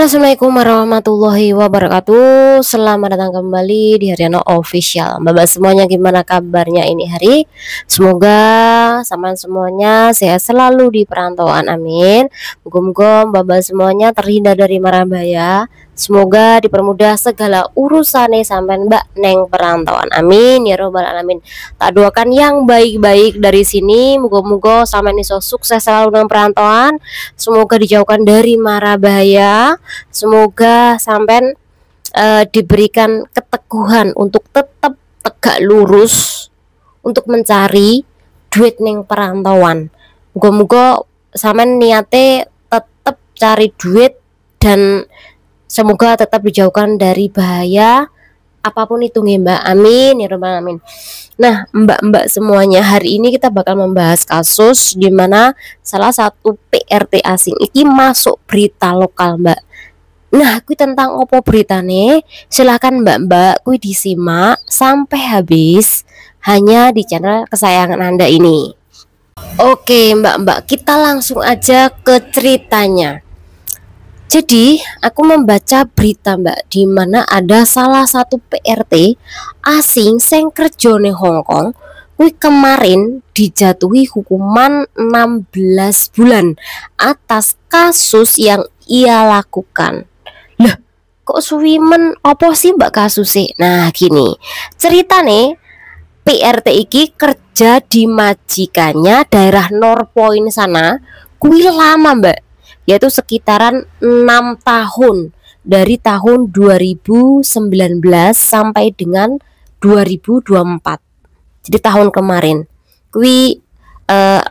Halo, assalamualaikum warahmatullahi wabarakatuh. Selamat datang kembali di Haryana Official. Bapak semuanya, gimana kabarnya ini hari? Semoga sama semuanya sehat selalu di perantauan, amin. Muga-muga bapak semuanya terhindar dari mara bahaya. Semoga dipermudah segala urusannya sampai mbak neng perantauan, amin ya robbal alamin. Tak doakan yang baik-baik dari sini. Muga-muga sampai iso sukses selalu dengan perantauan. Semoga dijauhkan dari mara bahaya. Semoga sampai diberikan keteguhan untuk tetap tegak lurus untuk mencari duit neng perantauan. Muga-muga sampean niate tetap cari duit dan semoga tetap dijauhkan dari bahaya apapun itu nih mbak, amin ya robbal alamin. Nah mbak-mbak semuanya, hari ini kita bakal membahas kasus di mana salah satu PRT asing ini masuk berita lokal mbak. Nah kui tentang opo beritane, silahkan mbak-mbak kui disimak sampai habis hanya di channel kesayangan anda ini. Oke mbak-mbak, kita langsung aja ke ceritanya. Jadi aku membaca berita mbak, di mana ada salah satu PRT asing sing kerja ning Hongkong kuwi kemarin dijatuhi hukuman 16 bulan atas kasus yang ia lakukan. Lah, kok suwimen opo sih mbak kasusnya? Nah gini, ceritane PRT iki kerja di majikannya daerah Northpoint sana kuwi lama mbak, yaitu sekitaran 6 tahun dari tahun 2019 sampai dengan 2024. Jadi tahun kemarin kui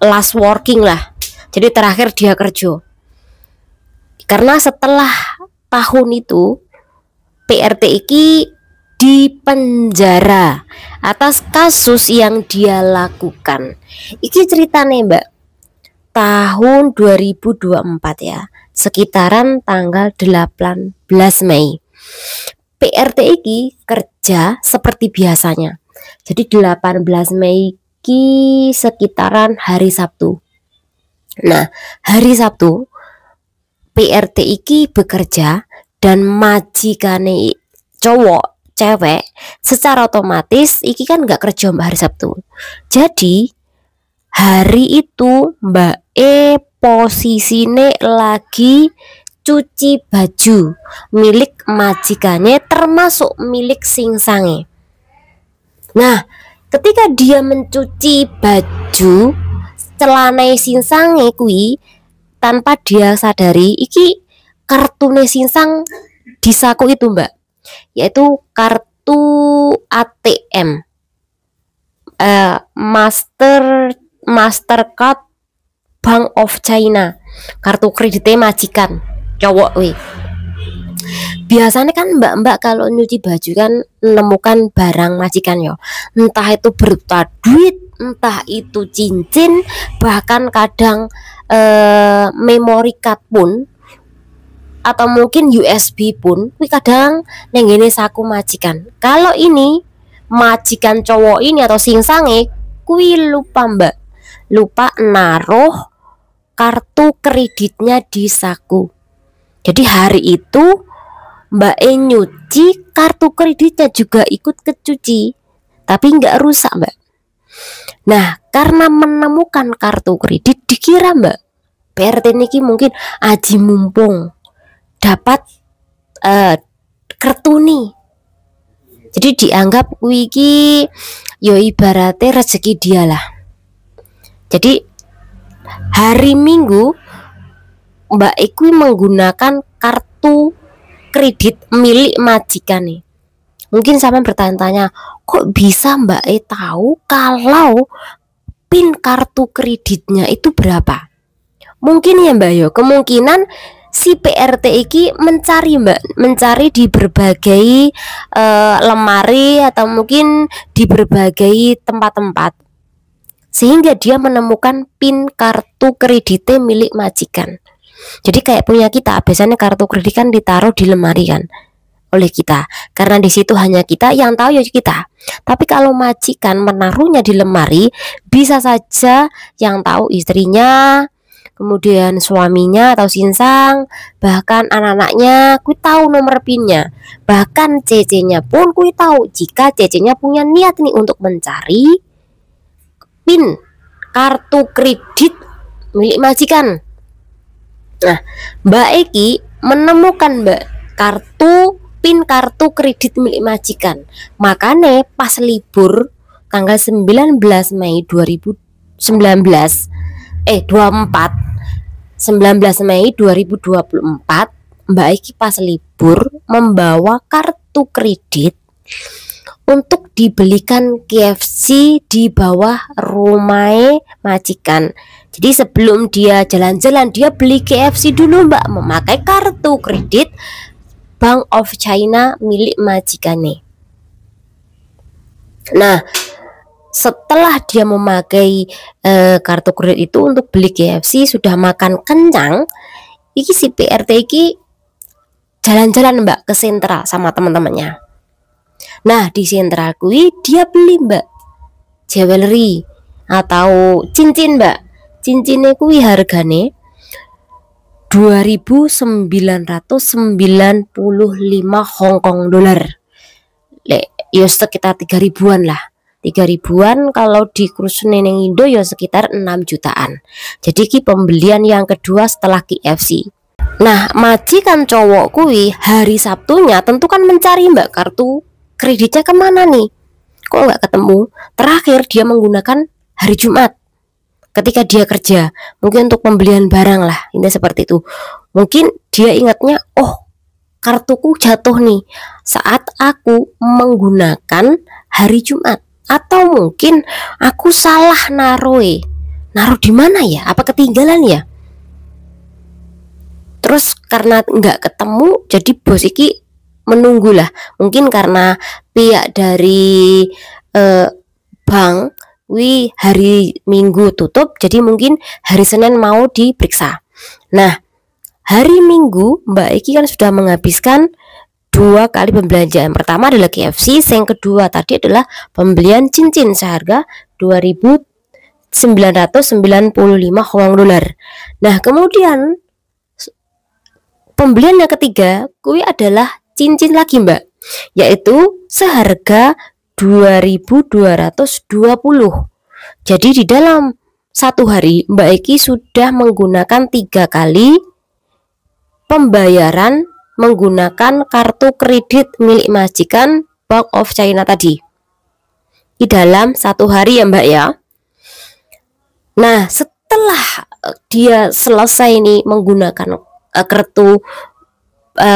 last working lah, jadi terakhir dia kerja. Karena setelah tahun itu PRT iki dipenjara atas kasus yang dia lakukan. Iki ceritane mbak, tahun 2024 ya, sekitaran tanggal 18 Mei. PRT iki kerja seperti biasanya. Jadi 18 Mei iki sekitaran hari Sabtu. Nah, hari Sabtu PRT iki bekerja dan majikane cowok cewek secara otomatis iki kan nggak kerja hari Sabtu. Jadi hari itu Mbak E posisine lagi cuci baju milik majikannya, termasuk milik singsange. Nah, ketika dia mencuci baju celana singsange kui, tanpa dia sadari iki kartune singsang di saku itu mbak, yaitu kartu ATM, Mastercard Bank of China, kartu kreditnya majikan cowok wih. Biasanya kan mbak-mbak kalau nyuci baju kan menemukan barang majikan yo, entah itu berupa duit, entah itu cincin, bahkan kadang memory card pun, atau mungkin USB pun wih kadang nenggene saku majikan. Kalau ini majikan cowok ini atau singsange kui lupa mbak, lupa naruh kartu kreditnya di saku. Jadi hari itu Mbak E nyuci, kartu kreditnya juga ikut kecuci, tapi nggak rusak mbak. Nah karena menemukan kartu kredit, dikira mbak PRT niki mungkin aji mumpung dapat kertuni. Jadi dianggap wiki yo ibaratnya rezeki dia lah. Jadi hari Minggu Mbak Ekwi menggunakan kartu kredit milik majikan nih. Mungkin sampai bertanya-tanya, kok bisa Mbak E tahu kalau PIN kartu kreditnya itu berapa? Mungkin ya Mbak yo, kemungkinan si PRT iki mencari mbak, mencari di berbagai lemari atau mungkin di berbagai tempat-tempat, sehingga dia menemukan PIN kartu kreditnya milik majikan. Jadi kayak punya kita, biasanya kartu kredit kan ditaruh di lemari kan oleh kita, karena di situ hanya kita yang tahu ya kita. Tapi kalau majikan menaruhnya di lemari, bisa saja yang tahu istrinya, kemudian suaminya atau sinsang, bahkan anak-anaknya kui tahu nomor PIN-nya. Bahkan CC-nya pun kui tahu jika CC-nya punya niat nih untuk mencari PIN kartu kredit milik majikan. Nah, Mbak Eki menemukan PIN kartu kredit milik majikan. Makanya pas libur tanggal 19 Mei 2019 19 Mei 2024 Mbak Eki pas libur membawa kartu kredit untuk dibelikan KFC di bawah rumah majikan. Jadi sebelum dia jalan-jalan dia beli KFC dulu Mbak, memakai kartu kredit Bank of China milik majikannya. Nah, setelah dia memakai kartu kredit itu untuk beli KFC, sudah makan kencang, iki si PRT iki jalan-jalan Mbak ke sentral sama teman-temannya. Nah, di sentral kui dia beli Mbak jewelry atau cincin Mbak. Cincinnya kui hargane 2.995 Hongkong dolar. Ya sekitar 3.000-an lah. 3.000-an kalau di kursus neneng Indo ya sekitar 6 jutaan. Jadi ki pembelian yang kedua setelah KFC. Nah, majikan cowok kui hari Sabtunya tentu kan mencari Mbak kartu kreditnya kemana nih, kok nggak ketemu. Terakhir dia menggunakan hari Jumat ketika dia kerja, mungkin untuk pembelian barang lah, ini seperti itu. Mungkin dia ingatnya, oh kartuku jatuh nih saat aku menggunakan hari Jumat, atau mungkin aku salah naruh di mana ya, apa ketinggalan ya. Terus karena nggak ketemu, jadi bos iki menunggulah. Mungkin karena pihak dari bank hari Minggu tutup, jadi mungkin hari Senin mau diperiksa. Nah, hari Minggu Mbak Eki kan sudah menghabiskan 2 kali pembelanjaan. Pertama adalah KFC, yang kedua tadi adalah pembelian cincin seharga 2.995 Hong dolar. Nah, kemudian pembelian yang ketiga kui adalah cincin lagi Mbak, yaitu seharga 2.220. Jadi di dalam satu hari Mbak Eki sudah menggunakan 3 kali pembayaran menggunakan kartu kredit milik majikan Bank of China tadi di dalam satu hari ya Mbak ya. Nah, setelah dia selesai nih menggunakan kartu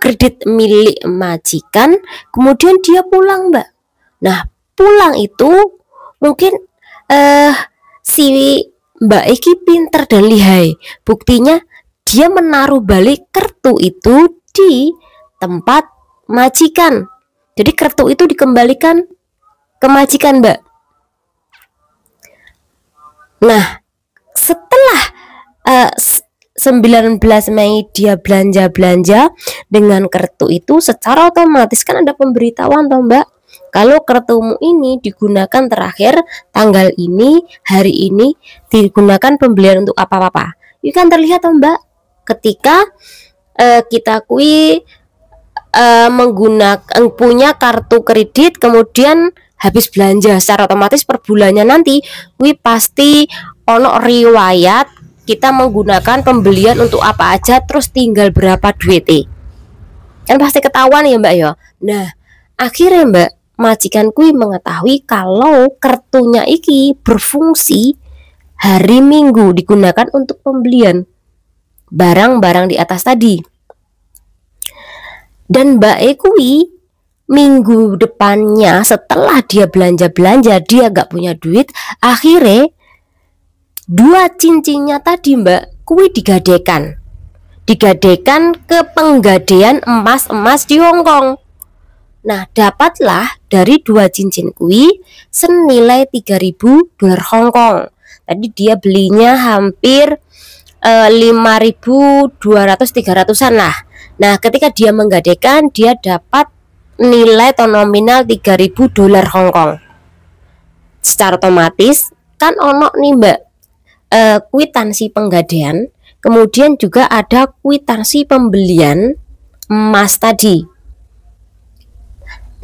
kredit milik majikan, kemudian dia pulang Mbak. Nah, pulang itu mungkin si Mbak Eki pinter dan lihai. Buktinya dia menaruh balik kartu itu di tempat majikan. Jadi kartu itu dikembalikan ke majikan Mbak. Nah, setelah 19 Mei dia belanja dengan kartu itu, secara otomatis kan ada pemberitahuan toh Mbak, kalau kartumu ini digunakan terakhir tanggal ini, hari ini, digunakan pembelian untuk apa-apa. Ini kan terlihat toh Mbak ketika kita menggunakan punya kartu kredit kemudian habis belanja, secara otomatis per bulannya nanti pasti ono riwayat kita menggunakan pembelian untuk apa aja, terus tinggal berapa duitnya, kan pasti ketahuan ya Mbak ya. Nah, akhirnya Mbak majikan mengetahui kalau kartunya iki berfungsi hari Minggu digunakan untuk pembelian barang-barang di atas tadi. Dan Mbak Eki minggu depannya setelah dia belanja dia gak punya duit, akhirnya 2 cincinnya tadi Mbak digadekan ke penggadean emas di Hongkong. Nah, dapatlah dari 2 cincin senilai 3.000 dolar Hongkong. Tadi dia belinya hampir 5.200-300an lah. Nah, ketika dia menggadekan, dia dapat nilai atau nominal 3.000 dolar Hongkong. Secara otomatis kan ono nih Mbak kwitansi penggadean kemudian juga ada kwitansi pembelian emas tadi.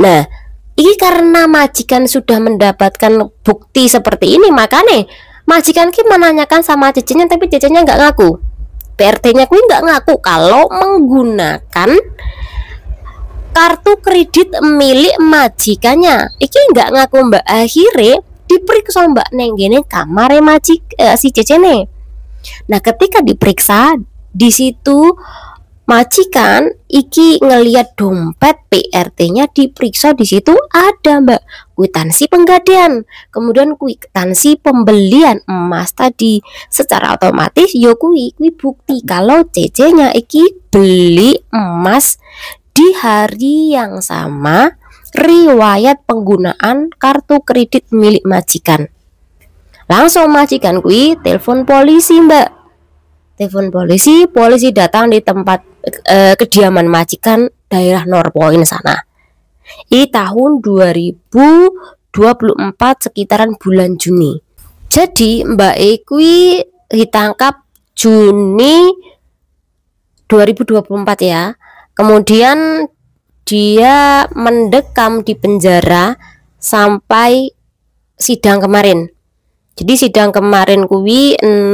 Nah, ini karena majikan sudah mendapatkan bukti seperti ini, makanya majikan ki menanyakan sama cecenya, tapi cecenya nggak ngaku. PRT-nya kui nggak ngaku kalau menggunakan kartu kredit milik majikannya. Iki nggak ngaku mbak. Akhirnya diperiksa mbak neng gini kamar si cecene. Nah, ketika diperiksa di situ majikan iki ngelihat dompet PRT-nya diperiksa, di situ ada mbak kwitansi penggadaian, kemudian kwitansi pembelian emas tadi. Secara otomatis yo kui bukti kalau cecenya iki beli emas di hari yang sama, riwayat penggunaan kartu kredit milik majikan. Langsung majikan kui telepon polisi mbak. Telepon polisi datang di tempat kediaman majikan daerah Norpoint sana. Ini tahun 2024 sekitaran bulan Juni. Jadi Mbak Ekwi ditangkap Juni 2024 ya. Kemudian dia mendekam di penjara sampai sidang kemarin. Jadi sidang kemarin kuwi 6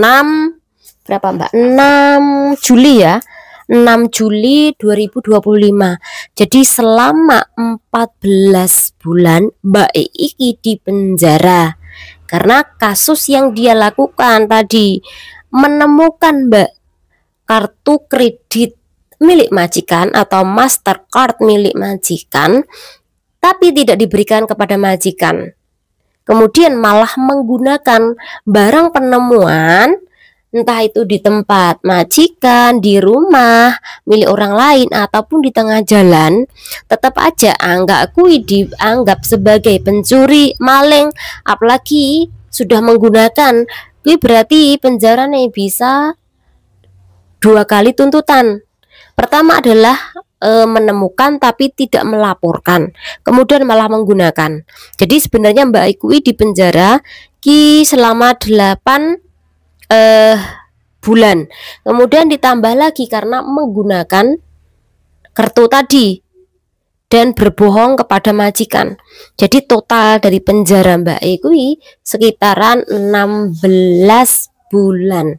Juli ya, 6 Juli 2025. Jadi selama 14 bulan Mbak Iki di penjara karena kasus yang dia lakukan tadi, menemukan Mbak kartu kredit milik majikan atau Mastercard milik majikan tapi tidak diberikan kepada majikan. Kemudian malah menggunakan barang penemuan, entah itu di tempat majikan, di rumah milik orang lain ataupun di tengah jalan, tetap aja anggap kui dianggap sebagai pencuri, maling, apalagi sudah menggunakan, kui berarti penjara nih bisa 2 kali tuntutan. Pertama adalah menemukan tapi tidak melaporkan, kemudian malah menggunakan. Jadi sebenarnya Mbak Ikui di penjara selama 8 bulan, kemudian ditambah lagi karena menggunakan kartu tadi dan berbohong kepada majikan. Jadi total dari penjara Mbak Ikui sekitaran 16 bulan.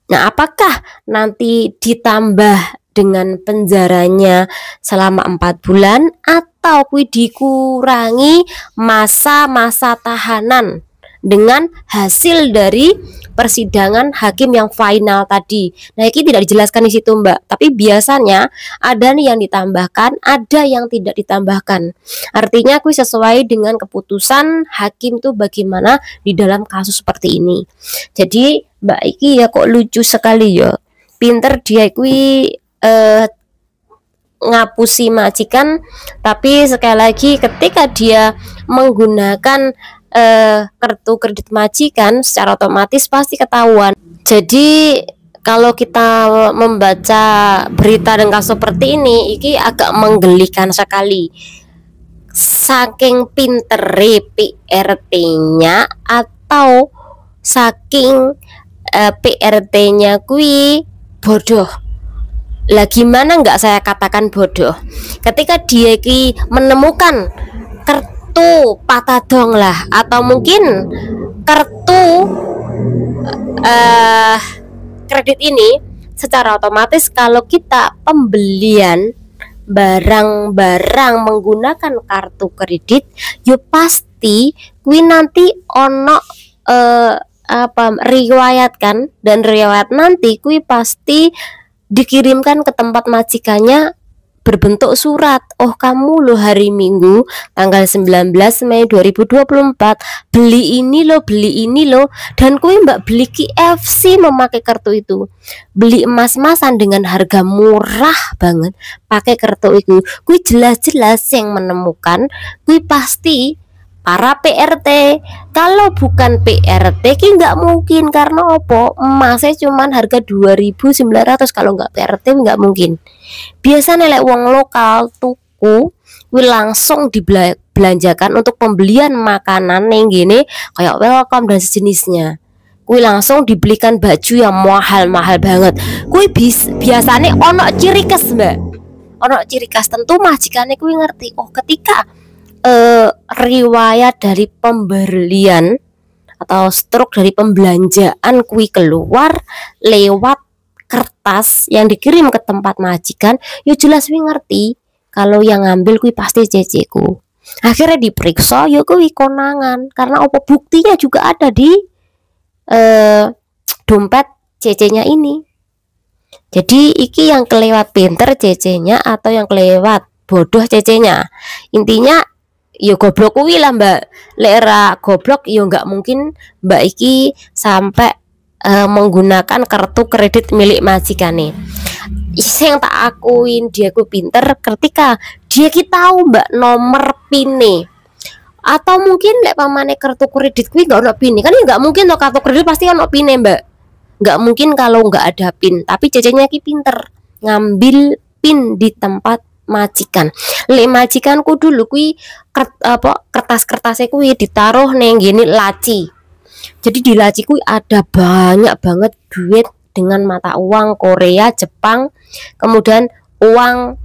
Nah, apakah nanti ditambah dengan penjaranya selama 4 bulan atau dikurangi masa-masa tahanan dengan hasil dari persidangan hakim yang final tadi? Nah, ini tidak dijelaskan di situ Mbak, tapi biasanya ada nih yang ditambahkan, ada yang tidak ditambahkan. Artinya sesuai dengan keputusan hakim tuh bagaimana di dalam kasus seperti ini. Jadi Mbak Iki ya kok lucu sekali ya, pinter dia ngapusi majikan, tapi sekali lagi ketika dia menggunakan kartu kredit majikan secara otomatis pasti ketahuan. Jadi kalau kita membaca berita dan kasus seperti ini agak menggelikan sekali. Saking pintere PRT-nya atau saking PRT-nya bodoh. Lah gimana nggak saya katakan bodoh? Ketika dia menemukan kartu patadong lah, atau mungkin kartu kredit ini, secara otomatis kalau kita pembelian barang-barang menggunakan kartu kredit, yuk pasti nanti ono riwayat kan, dan riwayat nanti pasti dikirimkan ke tempat majikannya berbentuk surat. Oh, kamu loh hari Minggu tanggal 19 Mei 2024 beli ini loh, dan mbak beli KFC memakai kartu itu, beli emas-emasan dengan harga murah banget pakai kartu itu. Jelas-jelas yang menemukan pasti para PRT. Kalau bukan PRT nggak mungkin, karena opo emasnya cuman harga 2.900, kalau nggak PRT nggak mungkin. Biasanya lek wong lokal tuku langsung dibelanjakan untuk pembelian makanan yang gini kayak welcome dan sejenisnya. Kui langsung dibelikan baju yang mahal-mahal banget. Kui biasanya ono ciri khas mbak, ono ciri khas tentu majikannya kui ngerti. Oh ketika riwayat dari pembelian atau struk dari pembelanjaan kui keluar lewat kertas yang dikirim ke tempat majikan, yo jelas kui ngerti kalau yang ngambil kui pasti ceceku. Akhirnya diperiksa, yo kui konangan karena apa buktinya juga ada di dompet cecenya ini. Jadi iki yang kelewat pinter cecenya atau yang kelewat bodoh cecenya. Intinya yo goblok kuwi lah mbak. Lera goblok yo nggak mungkin mbak iki sampai menggunakan kartu kredit milik majikan nih. Yang tak akuin dia ku pinter ketika dia ki tahu mbak nomor pine. Atau mungkin lek pamane kartu kredit kuwi nggak ono pin kan ya nggak mungkin loh, kartu kredit pasti ono pin mbak, nggak mungkin kalau nggak ada pin. Tapi cecenya ki pinter ngambil pin di tempat majikan. Lek majikanku dulu kuwi kertas-kertasnya kuwi ditaruh neng gini laci. Jadi di laci kuwi ada banyak banget duit dengan mata uang Korea, Jepang, kemudian uang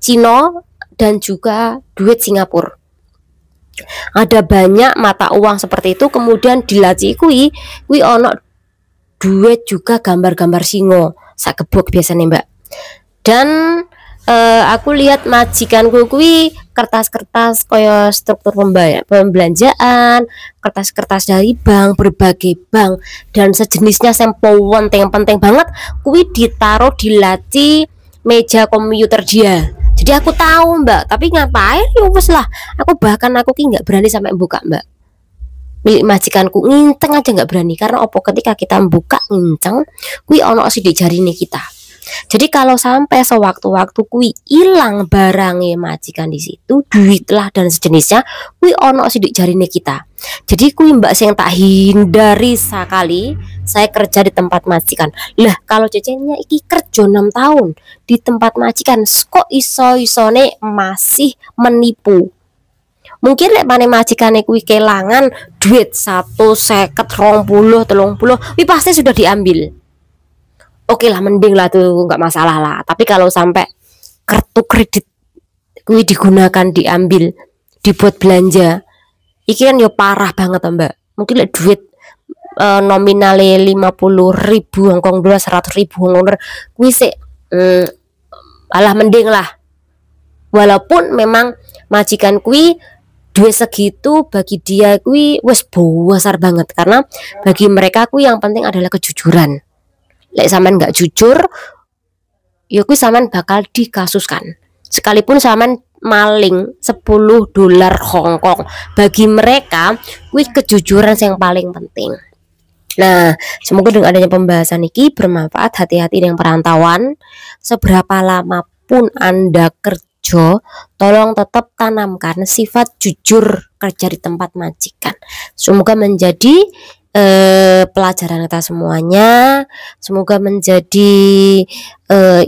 Cina dan juga duit Singapura. Ada banyak mata uang seperti itu. Kemudian di laci kui ono duit juga gambar-gambar singo sakebok biasanya mbak. Dan aku lihat majikanku kui kertas-kertas koyo struktur pembelanjaan, kertas-kertas dari bank, berbagai bank dan sejenisnya sampel yang penting banget kui ditaruh di laci meja komputer dia. Jadi aku tahu mbak, tapi ngapain ya wes lah. Aku ki nggak berani sampai buka mbak. Milik majikanku nginceng aja nggak berani karena opo ketika kita buka nginceng, kui ono sidik jari nih kita. Jadi kalau sampai sewaktu-waktu kui hilang barangnya majikan di situ, duit lah dan sejenisnya, kui ono sidik jari nih kita. Jadi kui mbak yang tak hindari sekali. Saya kerja di tempat majikan. Lah kalau cecenya iki kerja 6 tahun di tempat majikan, kok iso-isone masih menipu. Mungkin lek mane majikane kuwi kelangan duit 150, 20, 30, kuwi pasti sudah diambil. Oke lah, mending lah tuh, nggak masalah lah. Tapi kalau sampai kartu kredit kuwi digunakan diambil dibuat belanja, iki kan yo parah banget mbak. Mungkin lek duit nominalnya 50.000 Hongkong dolar, 100.000 Hongkong dolar, kuwi sik alah mending lah. Walaupun memang majikan kuwi duit segitu bagi dia kuwi wes besar banget, karena bagi mereka kuwi yang penting adalah kejujuran. Lek sampean nggak jujur, ya kuwi sampean bakal dikasuskan. Sekalipun sampean maling 10 dolar Hongkong, bagi mereka kuwi kejujuran yang paling penting. Nah, semoga dengan adanya pembahasan ini bermanfaat. Hati-hati dengan perantauan. Seberapa lama pun Anda kerja, tolong tetap tanamkan sifat jujur kerja di tempat majikan. Semoga menjadi pelajaran kita semuanya. Semoga menjadi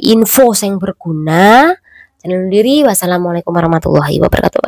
info yang berguna. Jangan lupa diri. Wassalamualaikum warahmatullahi wabarakatuh.